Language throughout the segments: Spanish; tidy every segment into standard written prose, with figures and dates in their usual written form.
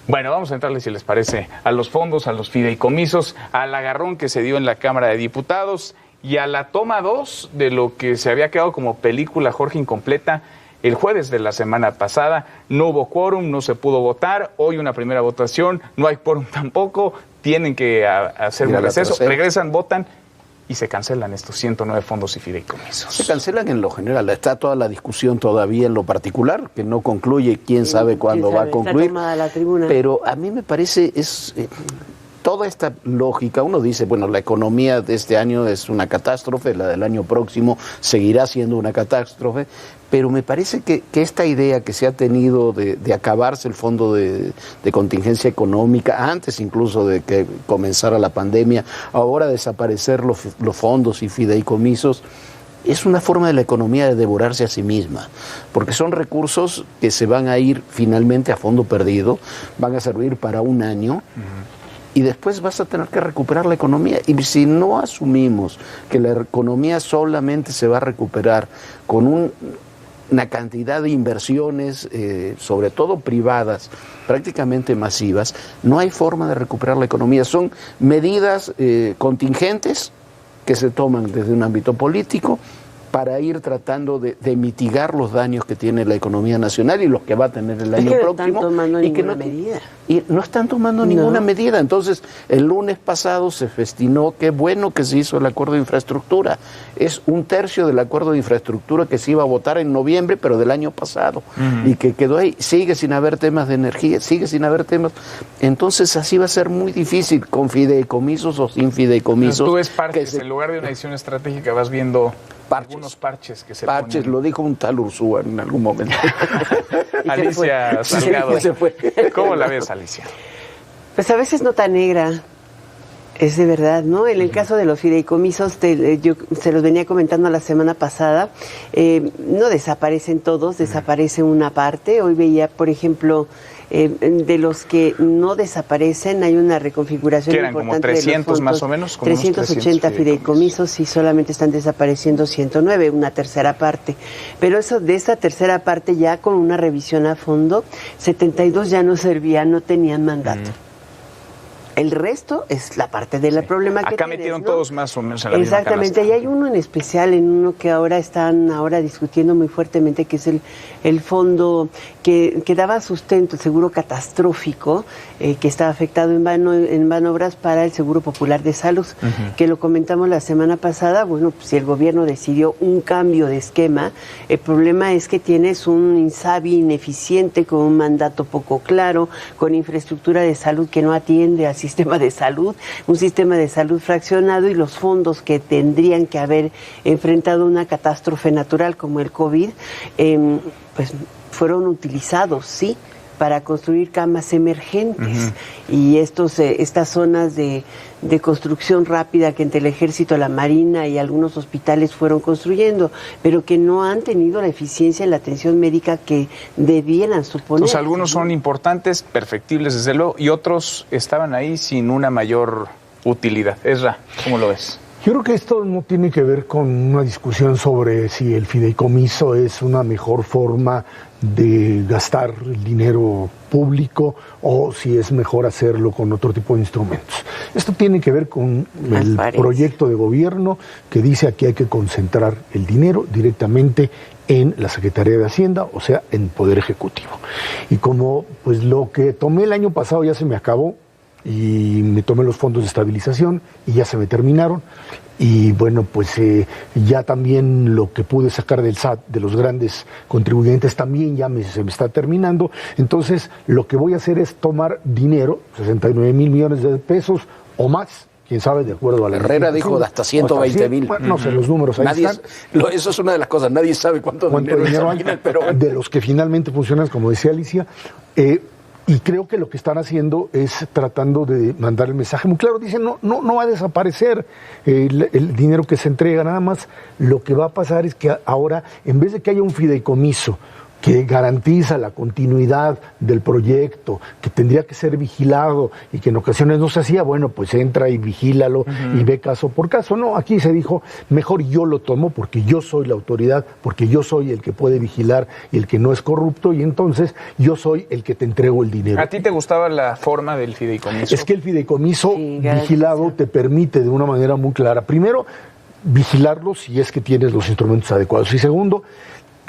Bueno, vamos a entrarle, si les parece, a los fondos, a los fideicomisos, al agarrón que se dio en la Cámara de Diputados y a la toma 2 de lo que se había quedado como película, Jorge, incompleta el jueves de la semana pasada. No hubo quórum, no se pudo votar. Hoy una primera votación, no hay quórum tampoco. Tienen que hacer un receso, regresan, votan y se cancelan estos 109 fondos y fideicomisos. Se cancelan en lo general. Está toda la discusión todavía en lo particular, que no concluye, quién sabe cuándo va a concluir. La tribuna. Pero a mí me parece, toda esta lógica, uno dice, bueno, la economía de este año es una catástrofe, la del año próximo seguirá siendo una catástrofe, pero me parece que esta idea que se ha tenido de acabarse el fondo de contingencia económica, antes incluso de que comenzara la pandemia, ahora desaparecer los fondos y fideicomisos, es una forma de la economía de devorarse a sí misma, porque son recursos que se van a ir finalmente a fondo perdido, van a servir para un año, y después vas a tener que recuperar la economía. Y si no asumimos que la economía solamente se va a recuperar con una cantidad de inversiones, sobre todo privadas, prácticamente masivas, no hay forma de recuperar la economía. Son medidas contingentes que se toman desde un ámbito político para ir tratando de mitigar los daños que tiene la economía nacional y los que va a tener el año próximo. Y no están tomando ninguna medida. Entonces, el lunes pasado se festinó, qué bueno que se hizo el acuerdo de infraestructura. Es 1/3 del acuerdo de infraestructura que se iba a votar en noviembre, pero del año pasado, y que quedó ahí. Sigue sin haber temas de energía, sigue sin haber temas. Entonces, así va a ser muy difícil, con fideicomisos o sin fideicomisos. Tú ves parches, en lugar de una decisión estratégica vas viendo algunos parches que se ponen. Lo dijo un tal Ursúa en algún momento. Alicia Salgado, ¿cómo la ves, Alicia? Pues a veces no tan negra, es de verdad, ¿no? En el caso de los fideicomisos, yo se los venía comentando la semana pasada, no desaparecen todos, desaparece una parte. Hoy veía, por ejemplo, de los que no desaparecen, hay una reconfiguración ¿Qué eran, importante como 300 de los fondos, más o menos? Como 380 fideicomisos y solamente están desapareciendo 109, una tercera parte. Pero eso, de esa tercera parte, ya con una revisión a fondo, 72 ya no servían, no tenían mandato. El resto es la parte de la problema que acá metieron, ¿no? Todos más o menos en la misma canasta. Exactamente, y hay uno en especial, en uno que ahora están discutiendo muy fuertemente, que es el fondo que daba sustento, el seguro catastrófico, que estaba afectado en Banobras para el Seguro Popular de Salud, que lo comentamos la semana pasada. Bueno, pues si el gobierno decidió un cambio de esquema, el problema es que tienes un INSABI ineficiente, con un mandato poco claro, con infraestructura de salud que no atiende al sistema de salud, un sistema de salud fraccionado, y los fondos que tendrían que haber enfrentado una catástrofe natural como el COVID, pues fueron utilizados, sí, para construir camas emergentes. Y estas zonas de construcción rápida que entre el Ejército, la Marina y algunos hospitales fueron construyendo, pero que no han tenido la eficiencia en la atención médica que debieran suponer. Entonces, algunos son importantes, perfectibles desde luego, y otros estaban ahí sin una mayor utilidad. Ezra, ¿cómo lo ves? Yo creo que esto no tiene que ver con una discusión sobre si el fideicomiso es una mejor forma de gastar el dinero público o si es mejor hacerlo con otro tipo de instrumentos. Esto tiene que ver con el proyecto de gobierno que dice aquí hay que concentrar el dinero directamente en la Secretaría de Hacienda, o sea, en Poder Ejecutivo. Y como pues lo que tomé el año pasado ya se me acabó, y me tomé los fondos de estabilización y ya se me terminaron, y bueno, pues ya también lo que pude sacar del SAT, de los grandes contribuyentes, también ya se me está terminando. Entonces lo que voy a hacer es tomar dinero, 69 mil millones de pesos o más, quién sabe, de acuerdo a la Herrera dijo de hasta 120 mil. Bueno, no sé, los números ahí están. Eso es una de las cosas, nadie sabe cuánto dinero hay, pero de los que finalmente funcionan, como decía Alicia, y creo que lo que están haciendo es tratando de mandar el mensaje muy claro. Dicen, no va a desaparecer el dinero que se entrega, nada más lo que va a pasar es que ahora, en vez de que haya un fideicomiso que garantiza la continuidad del proyecto, que tendría que ser vigilado y que en ocasiones no se hacía, bueno, pues entra y vigílalo y ve caso por caso. No, aquí se dijo, mejor yo lo tomo porque yo soy la autoridad, porque yo soy el que puede vigilar y el que no es corrupto, y entonces yo soy el que te entrego el dinero. ¿A ti te gustaba la forma del fideicomiso? Es que el fideicomiso vigilado te permite de una manera muy clara, primero, vigilarlo si es que tienes los instrumentos adecuados, y segundo,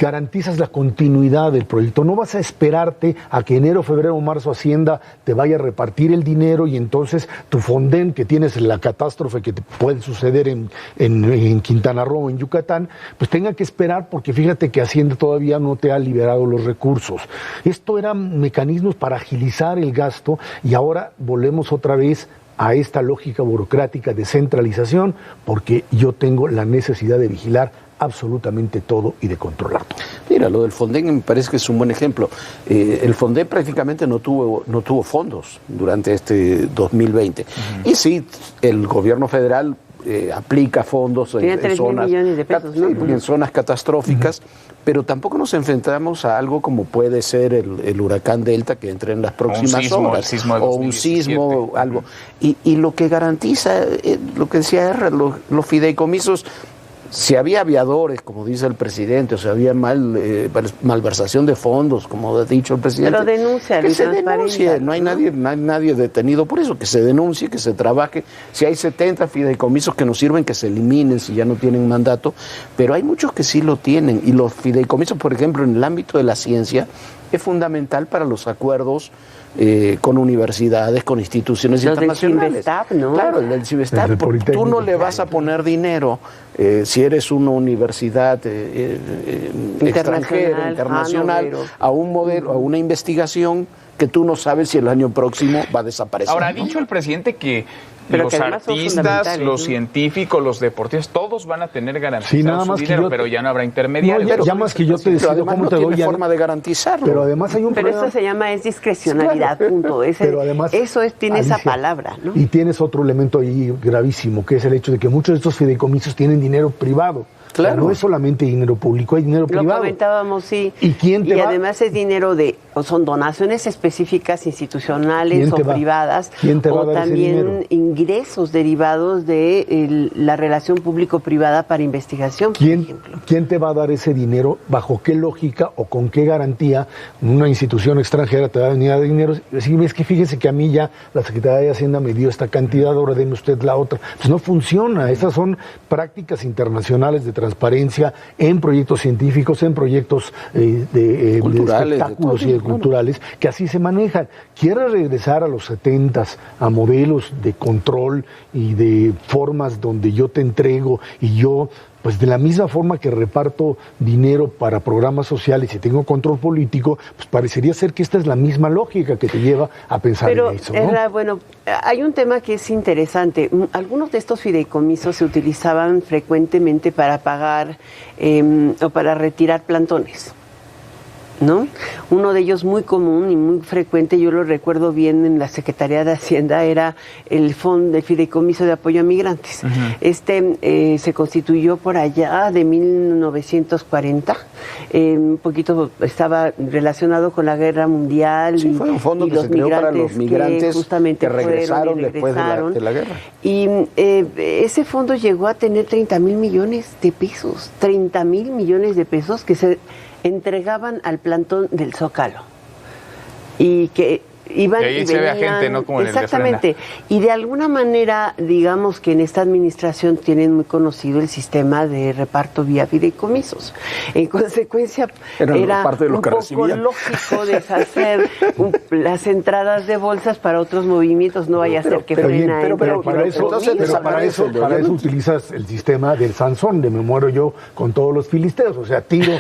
garantizas la continuidad del proyecto. No vas a esperarte a que enero, febrero o marzo Hacienda te vaya a repartir el dinero y entonces tu Fonden, que tienes la catástrofe que te puede suceder en Quintana Roo o en Yucatán, pues tenga que esperar, porque fíjate que Hacienda todavía no te ha liberado los recursos. Esto eran mecanismos para agilizar el gasto, y ahora volvemos otra vez a esta lógica burocrática de centralización, porque yo tengo la necesidad de vigilar absolutamente todo y de controlar todo. Mira, lo del Fonden me parece que es un buen ejemplo. El Fonden prácticamente no tuvo fondos durante este 2020. Y sí, el gobierno federal aplica fondos en zonas, millones de pesos, ¿no? En zonas catastróficas, pero tampoco nos enfrentamos a algo como puede ser el huracán Delta, que entre en las próximas horas, o un sismo, algo. Y lo que garantiza, lo que decía R, los fideicomisos, si había aviadores, como dice el presidente, o si había malversación de fondos, como ha dicho el presidente, pero denuncia, que se denuncie, no hay nadie detenido por eso, que se denuncie, que se trabaje. Si hay 70 fideicomisos que nos sirven, que se eliminen si ya no tienen mandato, pero hay muchos que sí lo tienen, y los fideicomisos, por ejemplo, en el ámbito de la ciencia, es fundamental para los acuerdos con universidades, con instituciones internacionales. Del CIBESTAB, ¿no? Claro, el del CIBESTAB. Tú no le vas a poner dinero si eres una universidad extranjera, internacional, a un modelo, a una investigación que tú no sabes si el año próximo va a desaparecer. Ahora, ha dicho el presidente que los artistas, los científicos, los deportistas, todos van a tener garantizado su dinero, pero ya no habrá intermediarios. Ya más que yo te decido cómo no te doy, forma de garantizarlo. Pero además hay un problema. Pero eso se llama discrecionalidad, punto. Pero además, eso tiene esa palabra, ¿no? Y tienes otro elemento ahí gravísimo, que es el hecho de que muchos de estos fideicomisos tienen dinero privado. Claro. O sea, no es solamente dinero público, hay dinero privado. Lo comentábamos, sí. ¿Y además es dinero o son donaciones específicas institucionales o privadas, o también ingresos derivados de la relación público-privada para investigación, por ejemplo. ¿Quién te va a dar ese dinero? ¿Bajo qué lógica o con qué garantía una institución extranjera te va a venir a dar dinero? Si es que fíjese que a mí ya la Secretaría de Hacienda me dio esta cantidad, ahora deme usted la otra. Pues no funciona. Esas son prácticas internacionales de transparencia en proyectos científicos, en proyectos de espectáculos y de culturales, que así se manejan. ¿Quieres regresar a los 70s, a modelos de control y de formas donde yo te entrego y yo, pues de la misma forma que reparto dinero para programas sociales y tengo control político, pues parecería ser que esta es la misma lógica que te lleva a pensar en eso, ¿no? Bueno, hay un tema que es interesante. Algunos de estos fideicomisos se utilizaban frecuentemente para pagar o para retirar plantones, ¿no? Uno de ellos muy común y muy frecuente, yo lo recuerdo bien en la Secretaría de Hacienda, era el Fideicomiso de Apoyo a Migrantes. Se constituyó por allá de 1940, un poquito estaba relacionado con la Guerra Mundial. Sí, fue un fondo que se creó para los migrantes que regresaron después de la guerra. Y ese fondo llegó a tener 30,000 millones de pesos, 30,000 millones de pesos que se entregaban al plantón del Zócalo y que iban y ahí y se venían, ve a gente, ¿no? Como exactamente, y de alguna manera, digamos que en esta administración tienen muy conocido el sistema de reparto vía fideicomisos. En consecuencia, era parte de un poco lógico deshacer las entradas de bolsas para otros movimientos, no vaya a ser que frena. Pero para eso utilizas el sistema del Sansón, de me muero yo con todos los filisteos, o sea, tiro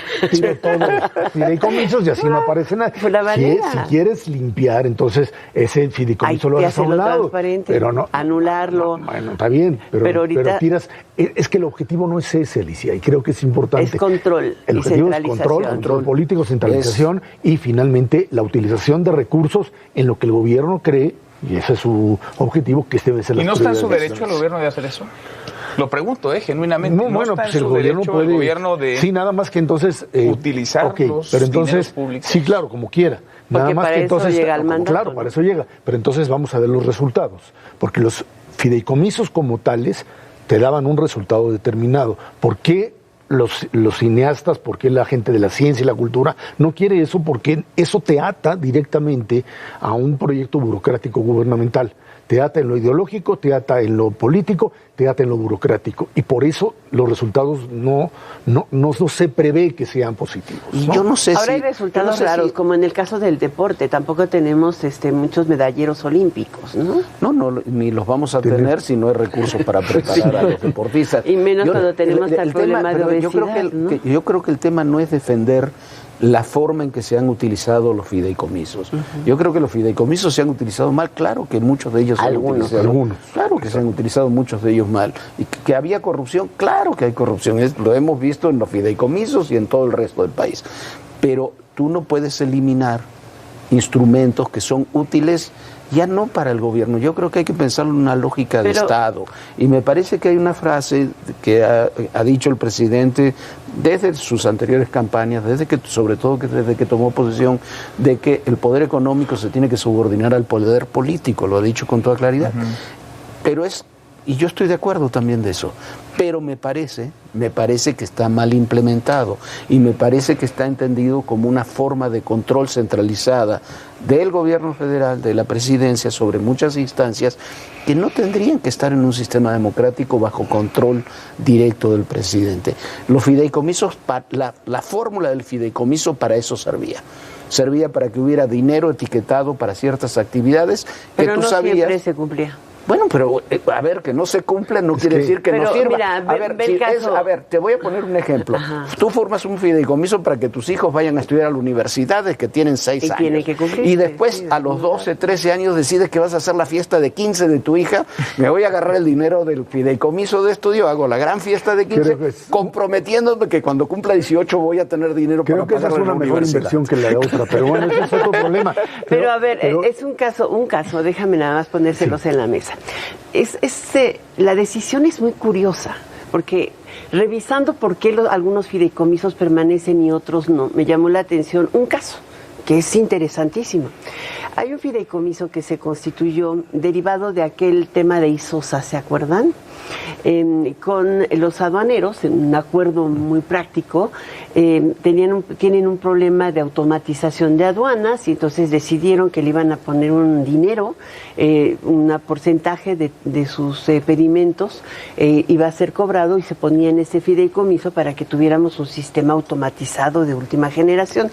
todos los fideicomisos y así no aparece nada. Si quieres limpiar, entonces ese fideicomiso lo haces a un lado, pero no anularlo. Bueno, está bien, pero tiras. Es que el objetivo no es ese, Alicia, y creo que es importante. Es control. El objetivo es control político, centralización y finalmente la utilización de recursos en lo que el gobierno cree Y ese es su objetivo, que debe ser la ¿Y no está en su derecho el gobierno de hacer eso? Lo pregunto, genuinamente. No, bueno, está pues en el su gobierno derecho puede... el gobierno de sí, nada más que entonces... utilizar los pero entonces, dineros públicos. sí, claro, como quiera. Porque Nada más para que eso entonces... llega el mandato, claro, ¿no? para eso llega. Pero entonces vamos a ver los resultados. Porque los fideicomisos como tales te daban un resultado determinado. ¿Por qué los cineastas, por qué la gente de la ciencia y la cultura no quiere eso? Porque eso te ata directamente a un proyecto burocrático gubernamental. Te ata en lo ideológico, te ata en lo político, te ata en lo burocrático. Y por eso los resultados no se prevé que sean positivos, ¿no? Y yo no sé Ahora si... hay resultados yo no sé raros, si- como en el caso del deporte. Tampoco tenemos muchos medalleros olímpicos, ¿no? No, ni los vamos a tener si no hay recursos para preparar a los deportistas. Y menos cuando tenemos tal problema de pero yo creo obesidad, ¿no? yo creo que el tema no es defender la forma en que se han utilizado los fideicomisos. Yo creo que los fideicomisos se han utilizado mal, claro que muchos de ellos Algunos. Claro que se han utilizado muchos de ellos mal. Y que había corrupción, claro que hay corrupción, lo hemos visto en los fideicomisos y en todo el resto del país. Pero tú no puedes eliminar instrumentos que son útiles ya no para el gobierno. Yo creo que hay que pensarlo en una lógica de Estado. Y me parece que hay una frase que ha dicho el presidente desde sus anteriores campañas, sobre todo desde que tomó posesión, de que el poder económico se tiene que subordinar al poder político. Lo ha dicho con toda claridad. Pero y yo estoy de acuerdo también de eso, pero me parece que está mal implementado y me parece que está entendido como una forma de control centralizada del gobierno federal, de la presidencia, sobre muchas instancias que no tendrían que estar en un sistema democrático bajo control directo del presidente. Los fideicomisos, la fórmula del fideicomiso para eso servía para que hubiera dinero etiquetado para ciertas actividades que Pero tú no sabías. siempre se cumplía. Bueno, pero a ver, que no se cumpla no quiere decir que no Pero, sirva. mira, A ver, te voy a poner un ejemplo. Ajá. Tú formas un fideicomiso para que tus hijos vayan a estudiar a la universidad desde que tienen 6 Y años. tienen que cumplir, Y después, sí, a los 12, 13 años, decides que vas a hacer la fiesta de 15 de tu hija. Me voy a agarrar el dinero del fideicomiso de estudio, hago la gran fiesta de 15, Creo que comprometiéndome que cuando cumpla 18 voy a tener dinero Creo para que esa es pagarle una la mejor universidad. inversión que la de otra, pero bueno, ese es otro problema. Pero a ver, es un caso, déjame nada más ponérselos en la mesa. La decisión es muy curiosa, porque revisando por qué algunos fideicomisos permanecen y otros no, me llamó la atención un caso que es interesantísimo. Hay un fideicomiso que se constituyó derivado de aquel tema de Isosa, ¿se acuerdan? Con los aduaneros, en un acuerdo muy práctico, tienen un problema de automatización de aduanas y entonces decidieron que le iban a poner un dinero, un porcentaje de sus pedimentos iba a ser cobrado y se ponía en ese fideicomiso para que tuviéramos un sistema automatizado de última generación.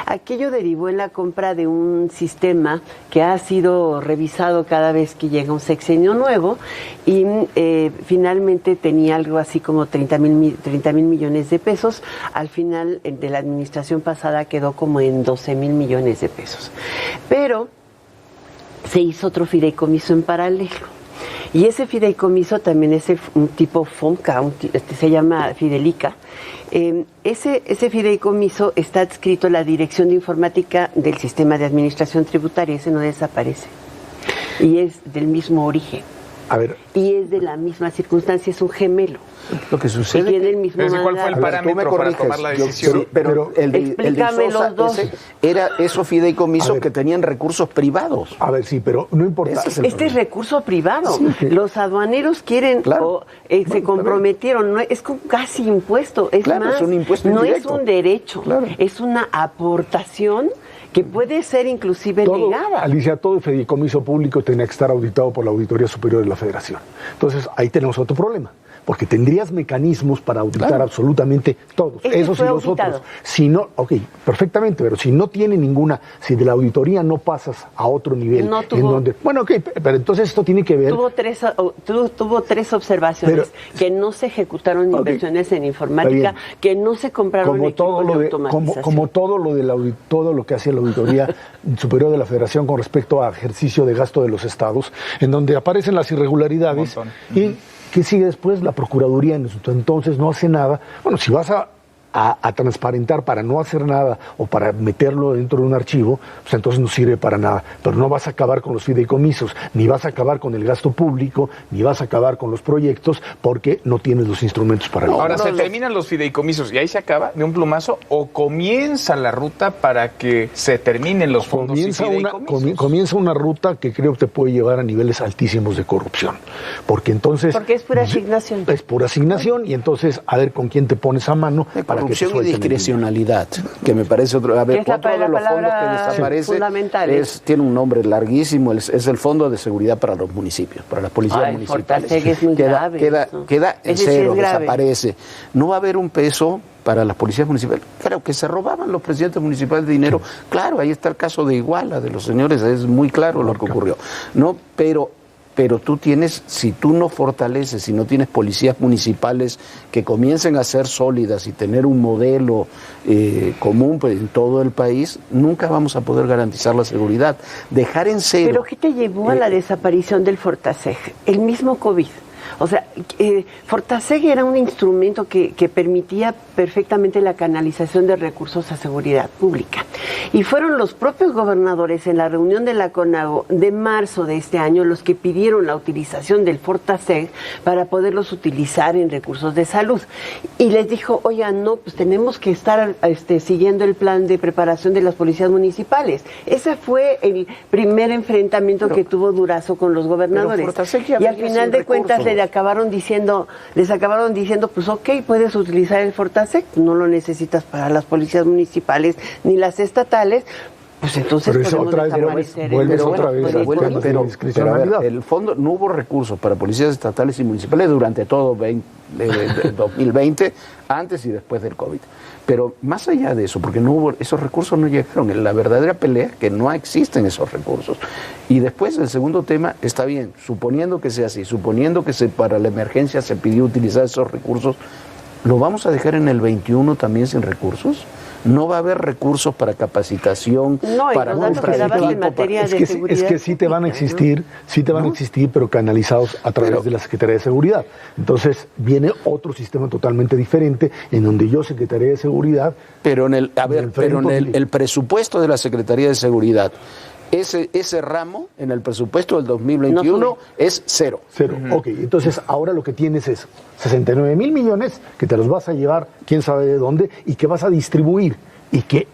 Aquello derivó en la compra de un sistema que ha sido revisado cada vez que llega un sexenio nuevo y finalmente tenía algo así como 30 mil millones de pesos. Al final de la administración pasada quedó como en 12 mil millones de pesos. Pero se hizo otro fideicomiso en paralelo. Y ese fideicomiso también es un tipo FONCA, se llama Fidelica. Ese fideicomiso está adscrito a la Dirección de Informática del Sistema de Administración Tributaria, ese no desaparece. Y es del mismo origen. A ver, Y es de la misma circunstancia, es un gemelo. Lo que Y sucede tiene el mismo Pero ¿cuál fue el mandato. tú me parámetro para corriges, tomar la yo- decisión? pero el de Explícame Isosa, los dos. era esos fideicomisos A ver. que tenían recursos privados. a ver, sí, pero no importa. Ese es el Este es recurso privado. Los aduaneros quieren, Claro. se comprometieron, no, es casi impuesto. Es Claro, más, es un impuesto no indirecto. es un derecho, Claro. es una aportación que puede ser inclusive negada. Alicia, todo el fideicomiso público tenía que estar auditado por la Auditoría Superior de la Federación. Entonces, ahí tenemos otro problema, porque tendrías mecanismos para auditar Claro. absolutamente todos, Este esos y fue los auditado. otros. Si no, ok, perfectamente, pero si no tiene ninguna, si de la auditoría no pasas a otro nivel, No tuvo- en donde, bueno, ok, pero entonces esto tiene que ver. Tuvo tres observaciones, que no se ejecutaron Ok. inversiones en Está informática, bien. que no se compraron como todo equipos lo de de, automatización. como todo lo de todo lo que hace la Auditoría Superior de la Federación con respecto a ejercicio de gasto de los estados, en donde aparecen las irregularidades Un montón. y que sigue después la Procuraduría en su entonces no hace nada. Bueno, si vas a a transparentar para no hacer nada o para meterlo dentro de un archivo, pues entonces no sirve para nada. Pero no vas a acabar con los fideicomisos, ni vas a acabar con el gasto público, ni vas a acabar con los proyectos, porque no tienes los instrumentos para lograrlo. Ahora, ¿se terminan los fideicomisos y ahí se acaba de un plumazo o comienza la ruta para que se terminen los fondos y fideicomisos? Comienza una ruta que creo que te puede llevar a niveles altísimos de corrupción. Porque entonces... Porque es pura asignación. Es pura asignación y entonces a ver con quién te pones a mano para que te corrupción y discrecionalidad, que me parece otro... A ver, otro de los fondos que desaparece tiene un nombre larguísimo, es el Fondo de Seguridad para los municipios, para las policías municipales. Es muy grave, queda en cero, desaparece. No va a haber un peso para las policías municipales. Claro, que se robaban los presidentes municipales de dinero. Claro, ahí está el caso de Iguala, de los señores, es muy claro lo que ocurrió. No, pero tú tienes, si tú no fortaleces, si no tienes policías municipales que comiencen a ser sólidas y tener un modelo común en todo el país, nunca vamos a poder garantizar la seguridad. Dejar en cero... ¿Pero qué te llevó a la desaparición del Fortaseg? El mismo COVID. O sea, Fortaseg era un instrumento que permitía perfectamente la canalización de recursos a seguridad pública. Y fueron los propios gobernadores en la reunión de la CONAGO de marzo de este año los que pidieron la utilización del Fortaseg para poderlos utilizar en recursos de salud. Y les dijo, oigan, no, pues tenemos que estar siguiendo el plan de preparación de las policías municipales. Ese fue el primer enfrentamiento que tuvo Durazo con los gobernadores. Y al final de cuentas les acabaron diciendo, pues ok, puedes utilizar el Fortaseg, no lo necesitas para las policías municipales ni las estatales, pues entonces pero podemos vuelves otra vez pero a ver, el fondo no hubo recursos para policías estatales y municipales durante todo 2020, antes y después del COVID. Pero más allá de eso, porque no hubo, esos recursos no llegaron, en la verdadera pelea que no existen esos recursos. Y después el segundo tema, está bien, suponiendo que sea así, suponiendo que para la emergencia se pidió utilizar esos recursos, ¿lo vamos a dejar en el 21 también sin recursos? No va a haber recursos para capacitación, para comprar equipo. Es que sí te van a existir, pero canalizados a través de la Secretaría de Seguridad. Entonces viene otro sistema totalmente diferente, en donde yo, Secretaría de Seguridad... Pero en el presupuesto de la Secretaría de Seguridad, ese ramo en el presupuesto del 2021 es cero. Ok, entonces ahora lo que tienes es 69,000 millones que te los vas a llevar, quién sabe de dónde, y que vas a distribuir, y que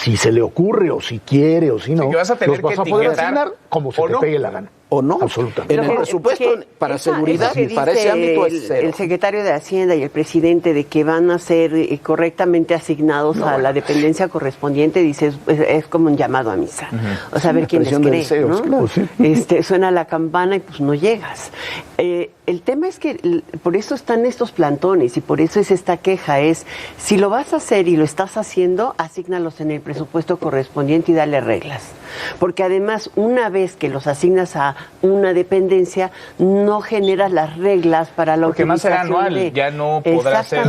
si se le ocurre, o si quiere, o si no, que vas a tener los vas a poder asignar como se te pegue la gana. ¿O no? Absolutamente. En el presupuesto para seguridad, para ese ámbito es cero. El secretario de Hacienda y el presidente de que van a ser correctamente asignados a la dependencia correspondiente, dice, es como un llamado a misa. O sea, a ver quién les cree, deseos, ¿no? Claro, suena la campana y pues no llegas. El tema es que por eso están estos plantones y por eso es esta queja, es si lo vas a hacer y lo estás haciendo, asígnalos en el presupuesto correspondiente y dale reglas. Porque además, una vez que los asignas a una dependencia, no generas las reglas para la utilización. Porque más será anual, ya no podrá ser.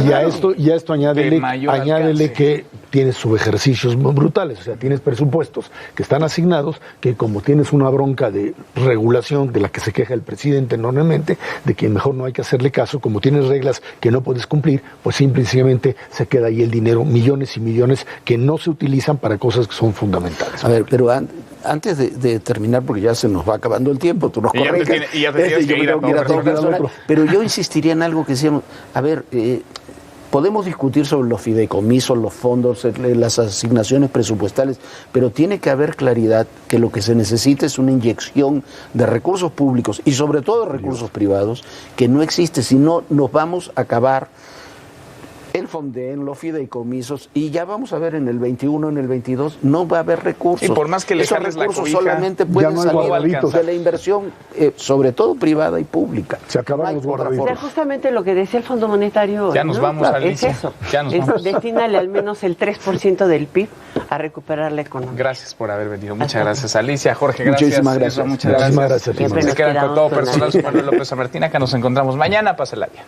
Y a esto añádele que tienes subejercicios brutales, o sea, tienes presupuestos que están asignados, que como tienes una bronca de regulación de la que se queja el presidente enormemente, de que mejor no hay que hacerle caso, como tienes reglas que no puedes cumplir, pues simplemente se queda ahí el dinero, millones y millones que no se utilizan para cosas que son fundamentales. A ver, pero antes de terminar, porque ya se nos va acabando el tiempo, tú nos corriges. Y ya te tienes que ir a todo personal. Pero yo insistiría en algo que decíamos, a ver, podemos discutir sobre los fideicomisos, los fondos, las asignaciones presupuestales, pero tiene que haber claridad que lo que se necesita es una inyección de recursos públicos y sobre todo de recursos privados que no existe, si no nos vamos a acabar el Fonden, los fideicomisos, y ya vamos a ver en el 21, en el 22, no va a haber recursos. Y por más que le esos jales la recursos cobija, solamente pueden salir de la inversión, sobre todo privada y pública. Se acaban los guardaditos. O sea, justamente lo que decía el Fondo Monetario. Ya nos vamos, Alicia. Es eso. Ya nos vamos. Destínale al menos el 3% del PIB a recuperar la economía. Gracias por haber venido. Muchas gracias, Alicia. Jorge, gracias. Muchísimas gracias. Muchas gracias. Muchísimas gracias. Se quedan con todo personal. Soy Manuel López San Martín. Acá nos encontramos mañana. Pásela bien.